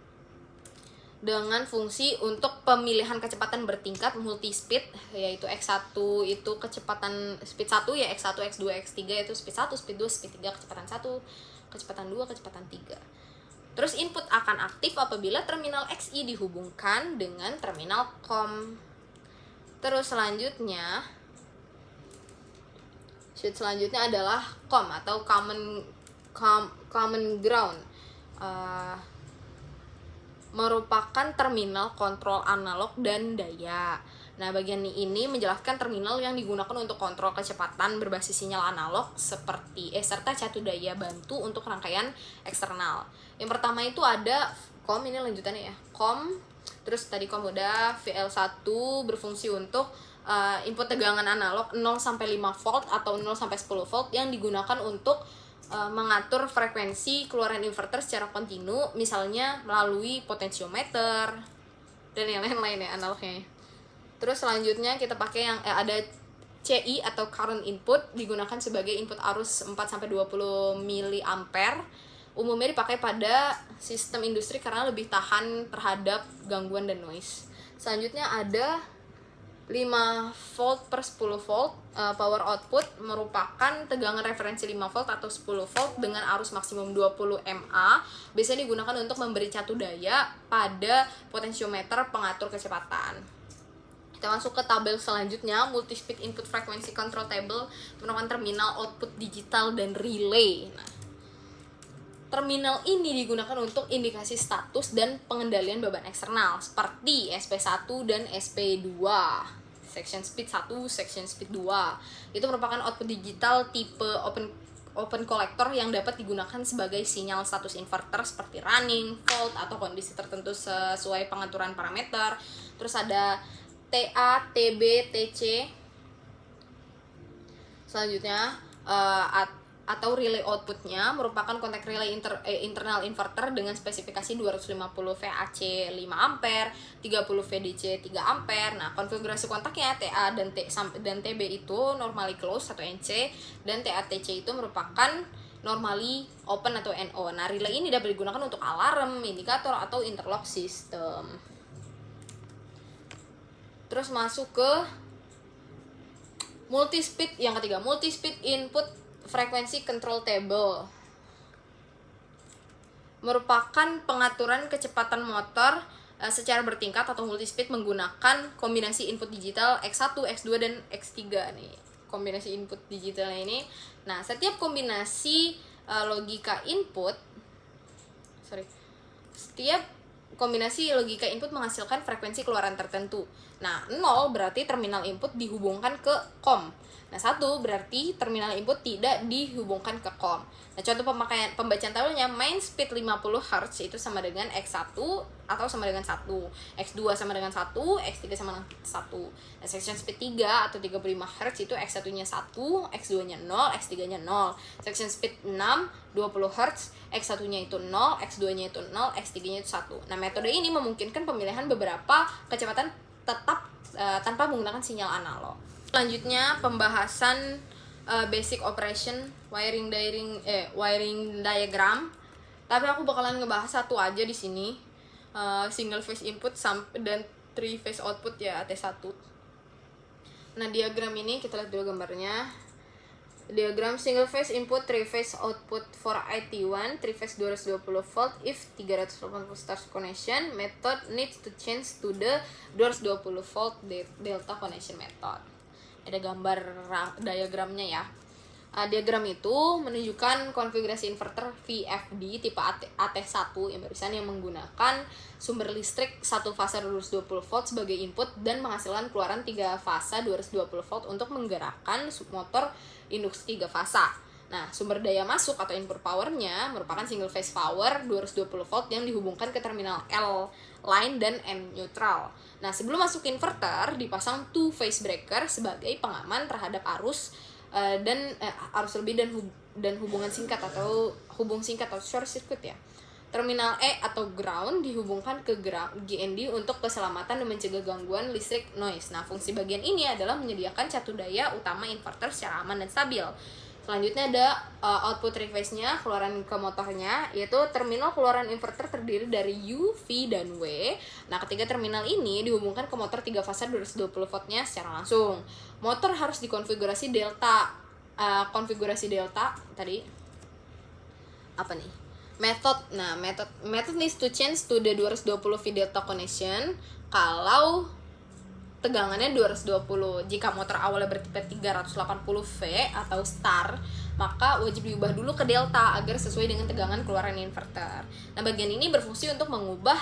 dengan fungsi untuk pemilihan kecepatan bertingkat multi speed, yaitu X1 itu kecepatan speed 1 ya, X1, X2, X3 itu speed 1, speed 2, speed 3 kecepatan 1, kecepatan 2, kecepatan 3. Terus input akan aktif apabila terminal XI dihubungkan dengan terminal COM. Terus selanjutnya adalah COM atau common ground. Merupakan terminal kontrol analog dan daya. Nah, bagian ini menjelaskan terminal yang digunakan untuk kontrol kecepatan berbasis sinyal analog serta catu daya bantu untuk rangkaian eksternal. Yang pertama itu ada COM, ini lanjutannya ya. COM, terus tadi COM udah, VL1 berfungsi untuk input tegangan analog 0 sampai 5 volt atau 0 sampai 10 volt yang digunakan untuk mengatur frekuensi keluaran inverter secara kontinu, misalnya melalui potensiometer dan yang lain-lain ya analognya. Terus selanjutnya kita pakai yang ada CI atau current input, digunakan sebagai input arus 4 sampai 20 mA. Umumnya dipakai pada sistem industri karena lebih tahan terhadap gangguan dan noise. Selanjutnya ada 5 volt per 10 volt power output, merupakan tegangan referensi 5 volt atau 10 volt dengan arus maksimum 20 mA. Biasanya digunakan untuk memberi catu daya pada potensiometer pengatur kecepatan. Kita masuk ke tabel selanjutnya, multi speed input frequency control table, merupakan terminal output digital dan relay. Nah, terminal ini digunakan untuk indikasi status dan pengendalian beban eksternal seperti SP1 dan SP2. Section speed 1, section speed 2. Itu merupakan output digital tipe open collector yang dapat digunakan sebagai sinyal status inverter seperti running, fault, atau kondisi tertentu sesuai pengaturan parameter. Terus ada TA, TB, TC. Selanjutnya atau relay outputnya merupakan kontak relay internal inverter dengan spesifikasi 250 VAC 5 ampere, 30 VDC 3 ampere. Nah, konfigurasi kontaknya TA dan TB itu normally closed atau NC, dan TATC itu merupakan normally open atau NO. Nah, relay ini dapat digunakan untuk alarm, indikator, atau interlock system. Terus masuk ke multi speed yang ketiga, multi speed input frekuensi control table, merupakan pengaturan kecepatan motor secara bertingkat atau multi speed menggunakan kombinasi input digital X1, X2 dan X3 nih. Kombinasi input digitalnya ini. Nah, setiap kombinasi logika input menghasilkan frekuensi keluaran tertentu. Nah, 0 berarti terminal input dihubungkan ke COM. Nah, 1 berarti terminal input tidak dihubungkan ke COM. Nah, contoh pembacaan tabelnya, main speed 50 Hz itu sama dengan X1 atau sama dengan 1, X2 sama dengan 1, X3 sama dengan 1. Nah, section speed 3 atau 35 Hz itu X1-nya 1, X2-nya 0, X3-nya 0. Section speed 6, 20 Hz, X1-nya itu 0, X2-nya itu 0, X3-nya itu 1. Nah, metode ini memungkinkan pemilihan beberapa kecepatan tetap tanpa menggunakan sinyal analog. Selanjutnya pembahasan basic operation wiring diagram. Tapi aku bakalan ngebahas satu aja di sini. Single phase input dan 3 phase output ya, AT1. Nah, diagram ini kita lihat dulu gambarnya. Diagram single phase input 3 phase output for IT1 3 phase 220 volt if 380 stars connection method needs to change to the 220 volt delta connection method. Ada gambar diagramnya ya. Diagram itu menunjukkan konfigurasi inverter VFD tipe AT1 yang barusan, yang menggunakan sumber listrik 1 fase 220 volt sebagai input dan menghasilkan keluaran 3 fase 220 volt untuk menggerakkan motor induksi 3 fase. Nah, sumber daya masuk atau input powernya merupakan single phase power 220 volt yang dihubungkan ke terminal L line dan N neutral. Nah, sebelum masuk inverter dipasang 2 phase breaker sebagai pengaman terhadap arus arus lebih dan hubungan singkat atau short circuit ya. Terminal E atau ground dihubungkan ke GND untuk keselamatan dan mencegah gangguan listrik noise. Nah, fungsi bagian ini adalah menyediakan catu daya utama inverter secara aman dan stabil. Selanjutnya ada output reverse-nya, keluaran ke motornya, yaitu terminal keluaran inverter terdiri dari U, V, dan W. Nah, ketiga terminal ini dihubungkan ke motor 3 fasa 220 V-nya secara langsung. Motor harus dikonfigurasi delta. Konfigurasi delta tadi apa nih? Method needs to change to the 220 V delta connection kalau tegangannya 220. Jika motor awalnya bertipe 380 V atau star, maka wajib diubah dulu ke delta agar sesuai dengan tegangan keluaran inverter. Nah, bagian ini berfungsi untuk mengubah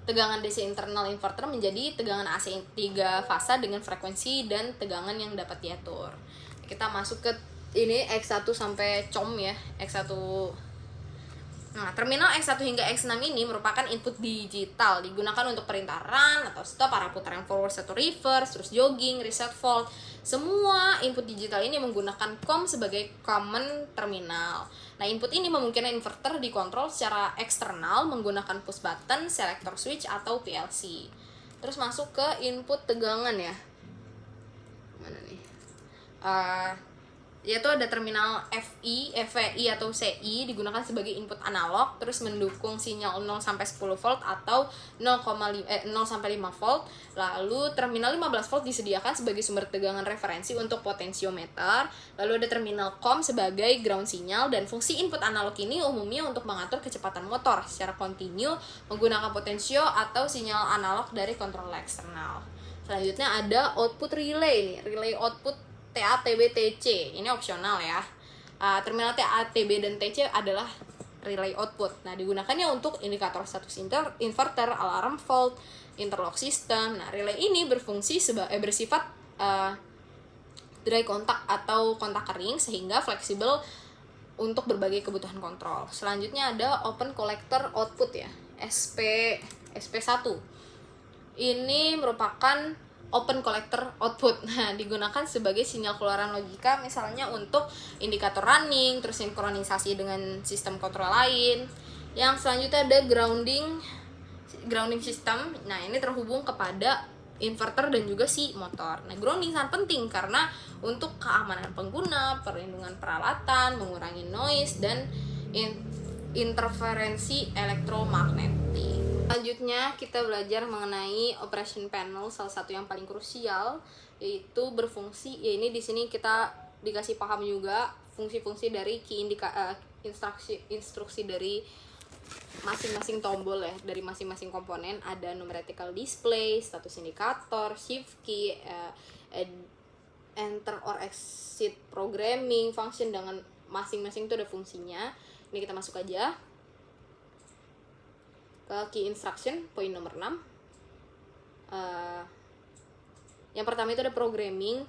tegangan DC internal inverter menjadi tegangan AC 3 fasa dengan frekuensi dan tegangan yang dapat diatur. Kita masuk ke ini X1 sampai COM ya, X1. Nah, terminal X1 hingga X6 ini merupakan input digital, digunakan untuk perintah run atau stop, arah putaran forward atau reverse, terus jogging, reset fault. Semua input digital ini menggunakan COM sebagai common terminal. Nah, input ini memungkinkan inverter dikontrol secara eksternal menggunakan push button, selector switch, atau PLC. Terus masuk ke input tegangan ya. Mana nih? Yaitu ada terminal FI, FVI atau CI digunakan sebagai input analog, terus mendukung sinyal 0 sampai 10 volt atau 0 sampai 5 volt. Lalu terminal 15 volt disediakan sebagai sumber tegangan referensi untuk potensiometer. Lalu ada terminal COM sebagai ground sinyal, dan fungsi input analog ini umumnya untuk mengatur kecepatan motor secara kontinu menggunakan potensio atau sinyal analog dari kontrol eksternal. Selanjutnya ada output relay nih, relay output TATB TC, ini opsional ya. Terminal TATB dan TC adalah relay output. Nah, digunakannya untuk indikator status inverter, alarm fault, interlock system. Nah, relay ini berfungsi bersifat dry kontak atau kontak kering sehingga fleksibel untuk berbagai kebutuhan kontrol. Selanjutnya ada open collector output ya, SP1. Ini merupakan open collector output. Nah, digunakan sebagai sinyal keluaran logika misalnya untuk indikator running, terus sinkronisasi dengan sistem kontrol lain. Yang selanjutnya ada grounding system. Nah, ini terhubung kepada inverter dan juga si motor. Nah, grounding sangat penting karena untuk keamanan pengguna, perlindungan peralatan, mengurangi noise dan interferensi elektromagnetik. Selanjutnya kita belajar mengenai operation panel, salah satu yang paling krusial yaitu berfungsi. Ya, ini di sini kita dikasih paham juga fungsi-fungsi dari instruksi dari masing-masing tombol ya, dari masing-masing komponen. Ada numerical display, status indikator, shift key, enter or exit programming function, dengan masing-masing itu ada fungsinya. Ini kita masuk aja ke key instruction, poin nomor 6. Yang pertama itu ada programming.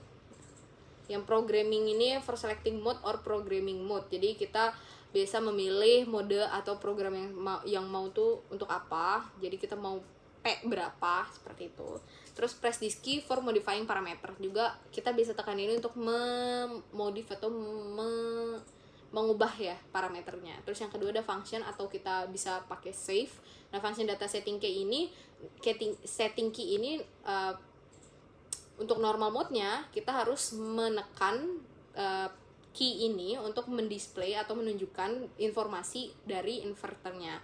Yang programming ini for selecting mode or programming mode. Jadi kita biasa memilih mode atau program yang mau tuh untuk apa. Jadi kita mau P berapa, seperti itu. Terus press this key for modifying parameter. Juga kita bisa tekan ini untuk memodif atau mengubah ya parameternya. Terus yang kedua ada function atau kita bisa pakai save. Nah, function data setting key ini untuk normal mode-nya kita harus menekan key ini untuk mendisplay atau menunjukkan informasi dari inverternya.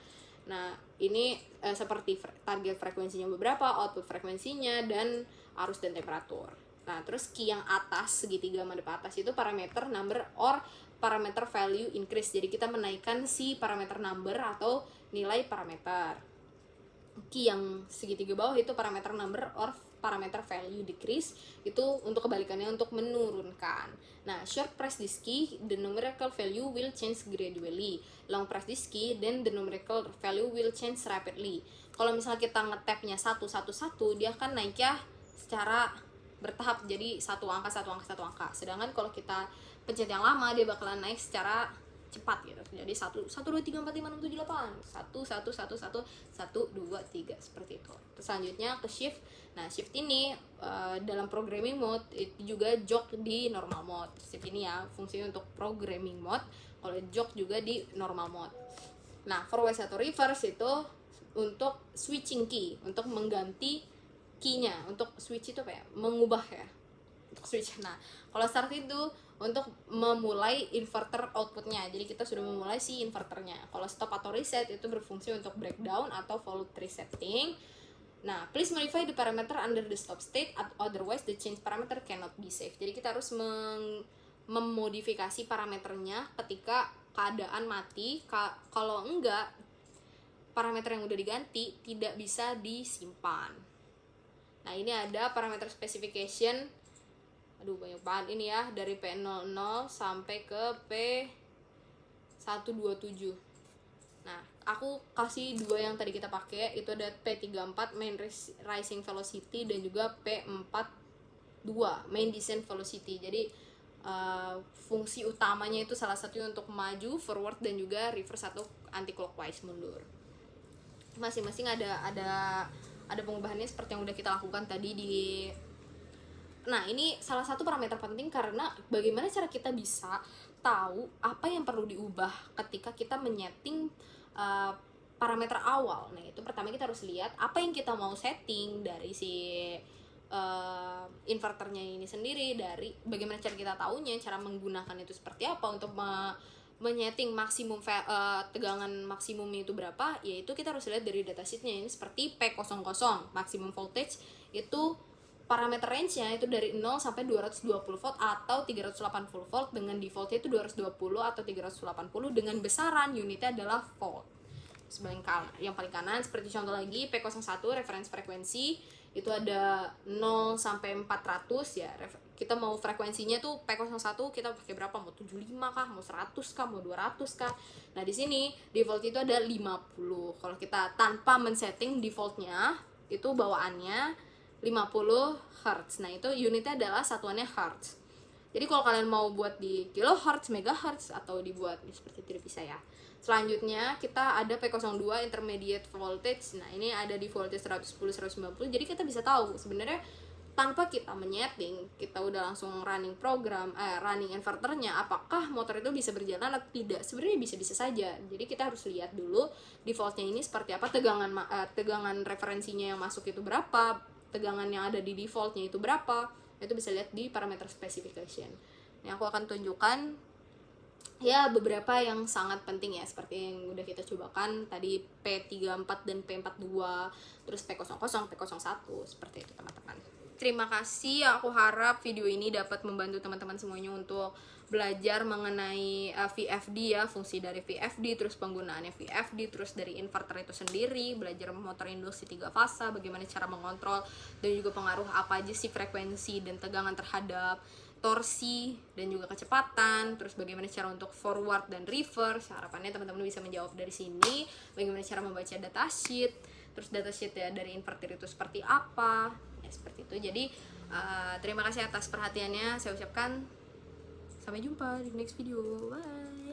Nah, ini seperti target frekuensinya beberapa, output frekuensinya, dan arus dan temperatur. Nah, terus key yang atas, segitiga madep atas itu parameter number or parameter value increase. Jadi kita menaikkan si parameter number atau nilai parameter. Key yang segitiga bawah itu parameter number or parameter value decrease, itu untuk kebalikannya, untuk menurunkan. Nah, short press this key, the numerical value will change gradually. Long press this key, then the numerical value will change rapidly. Kalau misalnya kita ngetapnya 111, dia akan naiknya secara bertahap, jadi satu angka. Sedangkan kalau kita pencet yang lama, dia bakalan naik secara cepat gitu. Jadi 1 2 3 4 5 6 7 8 1 2 3 seperti itu. Terus selanjutnya ke shift. Nah, shift ini dalam programming mode itu juga jog di normal mode. Shift ini ya fungsinya untuk programming mode. Kalau jog juga di normal mode. Nah, forward atau reverse itu untuk switching key, untuk mengganti key-nya, untuk switch itu kayak mengubah ya, untuk switch. Nah, kalau start itu untuk memulai inverter outputnya, jadi kita sudah memulai si inverternya. Kalau stop atau reset itu berfungsi untuk breakdown atau voltage resetting. Nah, please modify the parameter under the stop state, otherwise the change parameter cannot be saved. Jadi kita harus memodifikasi parameternya ketika keadaan mati. Kalau enggak, parameter yang udah diganti tidak bisa disimpan. Nah, ini ada parameter specification. Aduh, banyak banget ini ya, dari P00 sampai ke P127. Nah, aku kasih dua yang tadi kita pakai, itu ada P34 main rising velocity dan juga P42 main descent velocity. Jadi fungsi utamanya itu salah satunya untuk maju, forward dan juga reverse atau anti clockwise, mundur. Masing-masing ada pengubahannya seperti yang udah kita lakukan tadi di. Nah, ini salah satu parameter penting karena bagaimana cara kita bisa tahu apa yang perlu diubah ketika kita menyeting parameter awal. Nah, itu pertama kita harus lihat apa yang kita mau setting dari si inverternya ini sendiri, dari bagaimana cara kita tahunya, cara menggunakan itu seperti apa untuk menyeting maksimum tegangan maksimumnya itu berapa, yaitu kita harus lihat dari datasheetnya. Ini seperti P00 maximum voltage itu parameter range-nya itu dari 0 sampai 220 volt atau 380 volt, dengan defaultnya itu 220 atau 380 dengan besaran unitnya adalah volt. Sebelah kanan, yang paling kanan seperti contoh lagi P01 reference frekuensi itu ada 0 sampai 400 ya. Kita mau frekuensinya tuh P01 kita pakai berapa? Mau 75 kah? Mau 100 kah? Mau 200 kah? Nah, di sini default itu ada 50. Kalau kita tanpa men-setting defaultnya, itu bawaannya 50 Hz. Nah, itu unitnya adalah satuannya Hertz. Jadi kalau kalian mau buat di kilohertz, megahertz, atau dibuat seperti itu bisa ya. Selanjutnya kita ada P02 intermediate voltage. Nah, ini ada di voltage 110-190. Jadi kita bisa tahu sebenarnya tanpa kita menyeting, kita udah langsung running running inverternya, apakah motor itu bisa berjalan atau tidak. Sebenarnya bisa-bisa saja. Jadi kita harus lihat dulu defaultnya ini seperti apa, tegangan referensinya yang masuk itu berapa, tegangan yang ada di defaultnya itu berapa. Itu bisa lihat di parameter specification. Yang aku akan tunjukkan ya beberapa yang sangat penting ya, seperti yang udah kita cobakan tadi P34 dan P42, terus P00, P01, seperti itu teman-teman. Terima kasih, aku harap video ini dapat membantu teman-teman semuanya untuk belajar mengenai VFD ya, fungsi dari VFD, terus penggunaannya VFD, terus dari inverter itu sendiri, belajar motor induksi 3 fasa, bagaimana cara mengontrol, dan juga pengaruh apa aja sih frekuensi dan tegangan terhadap torsi dan juga kecepatan, terus bagaimana cara untuk forward dan reverse. Harapannya teman-teman bisa menjawab dari sini, bagaimana cara membaca datasheet, terus datasheet ya dari inverter itu seperti apa ya, seperti itu. Jadi terima kasih atas perhatiannya, saya ucapkan sampai jumpa di next video, bye.